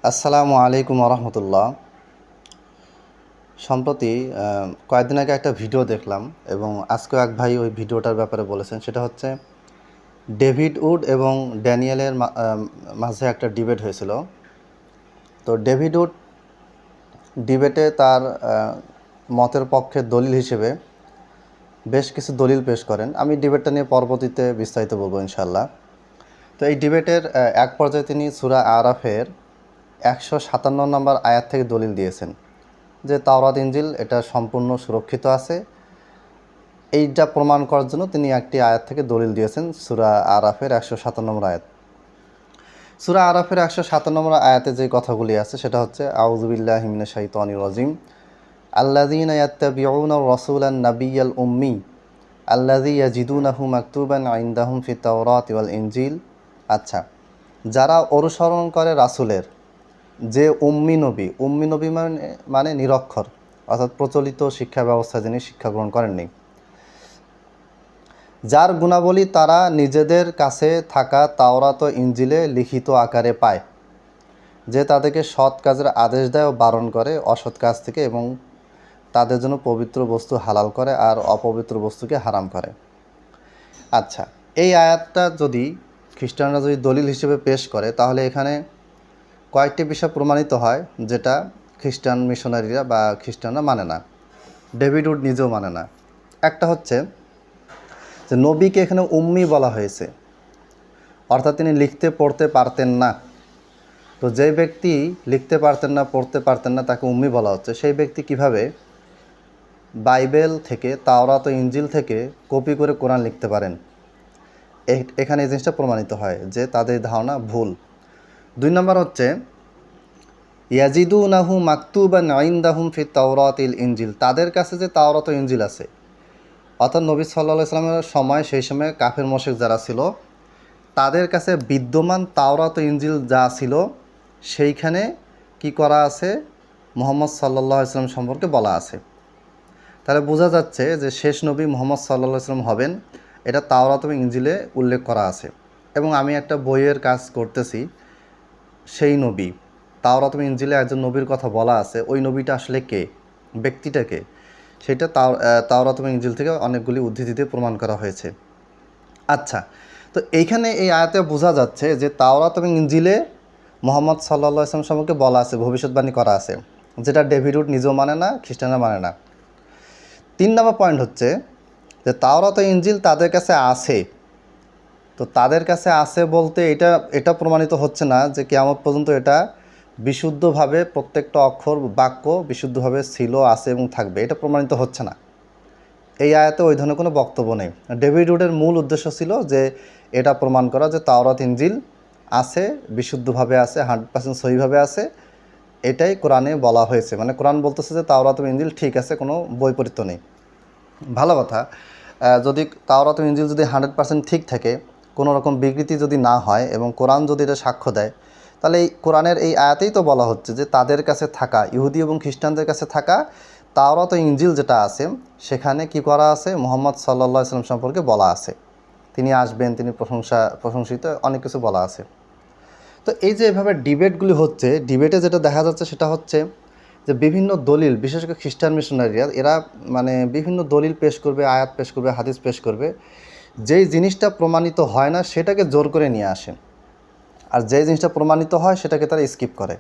আসসালামু আলাইকুম রহমতুল্লাহ। সম্প্রতি কয়েকদিন আগে একটা ভিডিও দেখলাম এবং আজকেও এক ভাই ওই ভিডিওটার ব্যাপারে বলেছেন। সেটা হচ্ছে ডেভিড উড এবং ড্যানিয়েলের মাঝে একটা ডিবেট হয়েছিল। তো ডেভিড উড ডিবেটে তার মতের পক্ষে দলিল হিসেবে বেশ কিছু দলিল পেশ করেন। আমি ডিবেটটা নিয়ে পরবর্তীতে বিস্তারিত বলবো ইনশাল্লাহ। তো এই ডিবেটের এক পর্যায়ে তিনি সূরা আরাফের 157 নম্বর আয়াত থেকে দলিল দিয়েছেন যে তাওরাত ইনজিল এটা সম্পূর্ণ সুরক্ষিত আছে। এইটা প্রমাণ করার জন্য তিনি একটি আয়াত থেকে দলিল দিয়েছেন, সূরা আরাফের 157 নম্বর আয়াত। সূরা আরাফের 157 নম্বর আয়াতে যে কথাগুলি আছে সেটা হচ্ছে আউযু বিল্লাহি মিনাশ শাইতানির রাজিম আল্লাযীনা ইয়াত্তাবিউনা রাসূলান নাবিয়্যাল উম্মি আল্লাযী ইয়াজিদুনাহু মাকতুবান ইনদাহুম ফিত তাওরাতি ওয়াল ইনজিল। আচ্ছা, যারা অনুসরণ করে রাসূলের যে উম্মি নবী মানে নিরক্ষর, অর্থাৎ প্রচলিত শিক্ষা ব্যবস্থা যিনি শিক্ষা গ্রহণ করেননি, যার গুণাবলী তারা নিজেদের কাছে থাকা তাওরাত ও ইনজিলে লিখিত আকারে পায়, যে তাদেরকে সৎ কাজের আদেশ দেয় ও বারণ করে অসৎ কাজ থেকে এবং তাদের জন্য পবিত্র বস্তু হালাল করে আর অপবিত্র বস্তুকে হারাম করে। আচ্ছা, এই আয়াতটা যদি খ্রিস্টানরা যদি দলিল হিসেবে পেশ করে তাহলে এখানে কয়েকটি বিষয় প্রমাণিত হয় যেটা খ্রিস্টান মিশনারিরা বা খ্রিস্টানরা মানে না, ডেভিড উড নিজেও মানে না। একটা হচ্ছে যে নবীকে এখানে উম্মি বলা হয়েছে, অর্থাৎ তিনি লিখতে পড়তে পারতেন না। তো যে ব্যক্তি লিখতে পারতেন না, পড়তে পারতেন না, তাকে উম্মি বলা হচ্ছে। সেই ব্যক্তি কিভাবে বাইবেল থেকে, তাওরাত ও ইনজিল থেকে কপি করে কোরআন লিখতে পারেন? এখানে এই জিনিসটা প্রমাণিত হয় যে তাদের ধারণা ভুল। 2 নম্বর হচ্ছে ইয়াজিদুনাহু মাকতুবান ইনদাহুম ফিত তাওরাতিল ইনজিল, তাদের কাছে যে তাওরাত ও ইনজিল আছে, অর্থাৎ নবী সাল্লাল্লাহু আলাইহি সাল্লামের সময়, সেই সময় কাফের মুশরিক যারা ছিল তাদের কাছে বিদ্যমান তাওরাত ও ইনজিল যা ছিল সেইখানে কি করা আছে, মুহাম্মদ সাল্লাল্লাহু আলাইহি সাল্লাম সম্পর্কে বলা আছে। তাহলে বোঝা যাচ্ছে যে শেষ নবী মুহাম্মদ সাল্লাল্লাহু আলাইহি সাল্লাম হবেন, এটা তাওরাত এবং ইনজিলে উল্লেখ করা আছে। এবং আমি একটা বইয়ের কাজ করতেছি, সেই নবী তাওরাত এবং ইনজিলে একজন নবীর কথা বলা আছে, ওই নবীটা আসলে কে, ব্যক্তিটা কে, সেটা তাওরাত এবং ইনজিল থেকে অনেকগুলি উদ্ধৃতি দিয়ে প্রমাণ করা হয়েছে। আচ্ছা, তো এইখানে এই আয়াতে বোঝা যাচ্ছে যে তাওরাত এবং ইনজিলে মুহাম্মদ সাল্লাল্লাহু আলাইহি ওয়াসাল্লাম সম্পর্কে বলা আছে, ভবিষ্যৎবাণী করা আছে, যেটা ডেভিড উড নিজেও মানে না, খ্রিস্টানরা মানে না। 3 নম্বর পয়েন্ট হচ্ছে যে তাওরাত ও ইনজিল তাদের কাছে আছে। তো তাদের কাছে আছে বলতে এটা প্রমাণিত হচ্ছে না যে কিয়ামত পর্যন্ত এটা বিশুদ্ধভাবে প্রত্যেকটা অক্ষর বাক্য বিশুদ্ধভাবে ছিল, আছে এবং থাকবে, এটা প্রমাণিত হচ্ছে না। এই আয়াতে ওই ধরনের কোনো বক্তব্য নেই। ডেভিড উডের মূল উদ্দেশ্য ছিল যে এটা প্রমাণ করা যে তাওরাত ইনজিল আছে, বিশুদ্ধভাবে আছে, 100% সহিভাবে আছে, এটাই কোরআনে বলা হয়েছে। মানে কোরআন বলতেছে যে তাওরাত ইনজিল ঠিক আছে, কোনো বৈপরীত্য নেই। ভালো কথা। যদি তাওরাত ইনজিল যদি 100% ঠিক থাকে, কোনো রকম বিকৃতি যদি না হয় এবং কোরআন যদি এটা সাক্ষ্য দেয়, তাহলে এই কোরআনের এই আয়াতেই তো বলা হচ্ছে যে তাদের কাছে থাকা, ইহুদি এবং খ্রিস্টানদের কাছে থাকা তাওরাত ও ইনজিল যেটা আছে সেখানে কি করা আছে, মুহাম্মদ সাল্লাল্লাহু আলাইহি সাল্লাম সম্পর্কে বলা আছে, তিনি আসবেন, তিনি প্রশংসিত, অনেক কিছু বলা আছে। তো এই যে এভাবে ডিবেটগুলি হচ্ছে, ডিবেটে যেটা দেখা যাচ্ছে সেটা হচ্ছে যে বিভিন্ন দলিল, বিশেষ করে খ্রিস্টান মিশনারিরা এরা মানে বিভিন্ন দলিল পেশ করবে, আয়াত পেশ করবে, হাদিস পেশ করবে, যেই জিনিসটা প্রমাণিত হয় না সেটাকে জোর করে নিয়ে আসে, আর যেই জিনিসটা প্রমাণিত হয় সেটাকে তারা স্কিপ করে।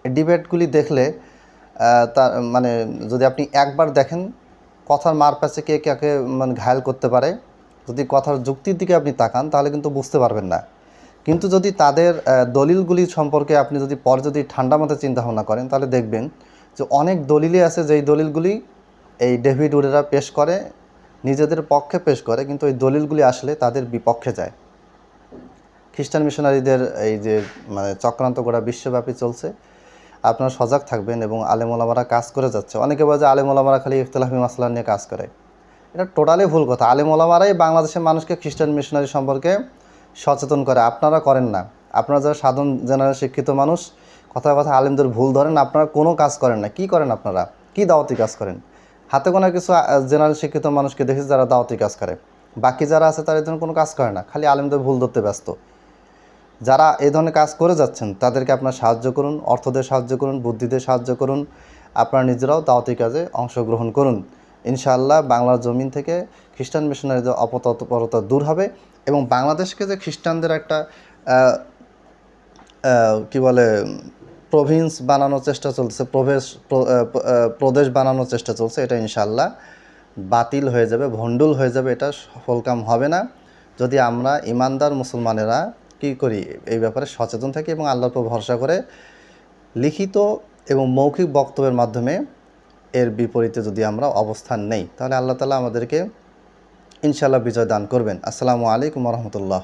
এই ডিবেটগুলি দেখলে তার মানে যদি আপনি একবার দেখেন কথার মারপ্যাচে কে কাকে মানে ঘায়েল করতে পারে, যদি কথার যুক্তির দিকে আপনি তাকান তাহলে কিন্তু বুঝতে পারবেন না। কিন্তু যদি তাদের দলিলগুলি সম্পর্কে আপনি যদি পরে যদি ঠান্ডা মাথায় চিন্তাভাবনা করেন তাহলে দেখবেন যে অনেক দলিলই আছে যেই দলিলগুলি এই ডেভিড উডেরা পেশ করে, নিজেদের পক্ষে পেশ করে, কিন্তু এই দলিলগুলি আসলে তাদের বিপক্ষে যায়। খ্রিস্টান মিশনারিদের এই যে মানে চক্রান্ত গোটা বিশ্বব্যাপী চলছে, আপনারা সজাগ থাকবেন। এবং আলেম ওলামারা কাজ করে যাচ্ছে। অনেকে বলে যে আলেম ওলামারা খালি ইখতিলাফি মাসলা নিয়ে কাজ করে, এটা টোটালি ভুল কথা। আলেম ওলামারাই বাংলাদেশের মানুষকে খ্রিস্টান মিশনারি সম্পর্কে সচেতন করে, আপনারা করেন না। আপনারা যারা সাধারণ জেনারেল শিক্ষিত মানুষ, কথা কথা আলেমদের ভুল ধরেন, আপনারা কোনো কাজ করেন না। কি করেন আপনারা? কি দাওয়াতি কাজ করেন? হাতে গোনা কিছু জেনারেল শিক্ষিত মানুষকে দেখেছি যারা দাওয়াতি কাজ করে, বাকি যারা আছে তারা এই ধরনের কোনো কাজ করে না, খালি আলেমদের ভুল ধরতে ব্যস্ত। যারা এই ধরনের কাজ করে যাচ্ছেন তাদেরকে আপনার সাহায্য করুন, অর্থ দিয়ে সাহায্য করুন, বুদ্ধি দিয়ে সাহায্য করুন, আপনারা নিজেরাও দাওয়াতি কাজে অংশগ্রহণ করুন। ইনশাআল্লাহ বাংলার জমিন থেকে খ্রিস্টান মিশনারিদের অপতৎপরতা দূর হবে এবং বাংলাদেশকে যে খ্রিস্টানদের একটা কি বলে প্রভিন্স বানানোর চেষ্টা চলছে, প্রদেশ বানানোর চেষ্টা চলছে, এটা ইনশাআল্লাহ বাতিল হয়ে যাবে, ভণ্ডুল হয়ে যাবে, এটা সফলকাম হবে না যদি আমরা ইমানদার মুসলমানেরা কী করি এই ব্যাপারে সচেতন থাকি এবং আল্লাহর উপর ভরসা করে লিখিত এবং মৌখিক বক্তব্যের মাধ্যমে এর বিপরীতে যদি আমরা অবস্থান নেই, তাহলে আল্লাহ তাআলা আমাদেরকে ইনশাআল্লাহ বিজয় দান করবেন। আসসালামু আলাইকুম ওয়া রাহমাতুল্লাহ।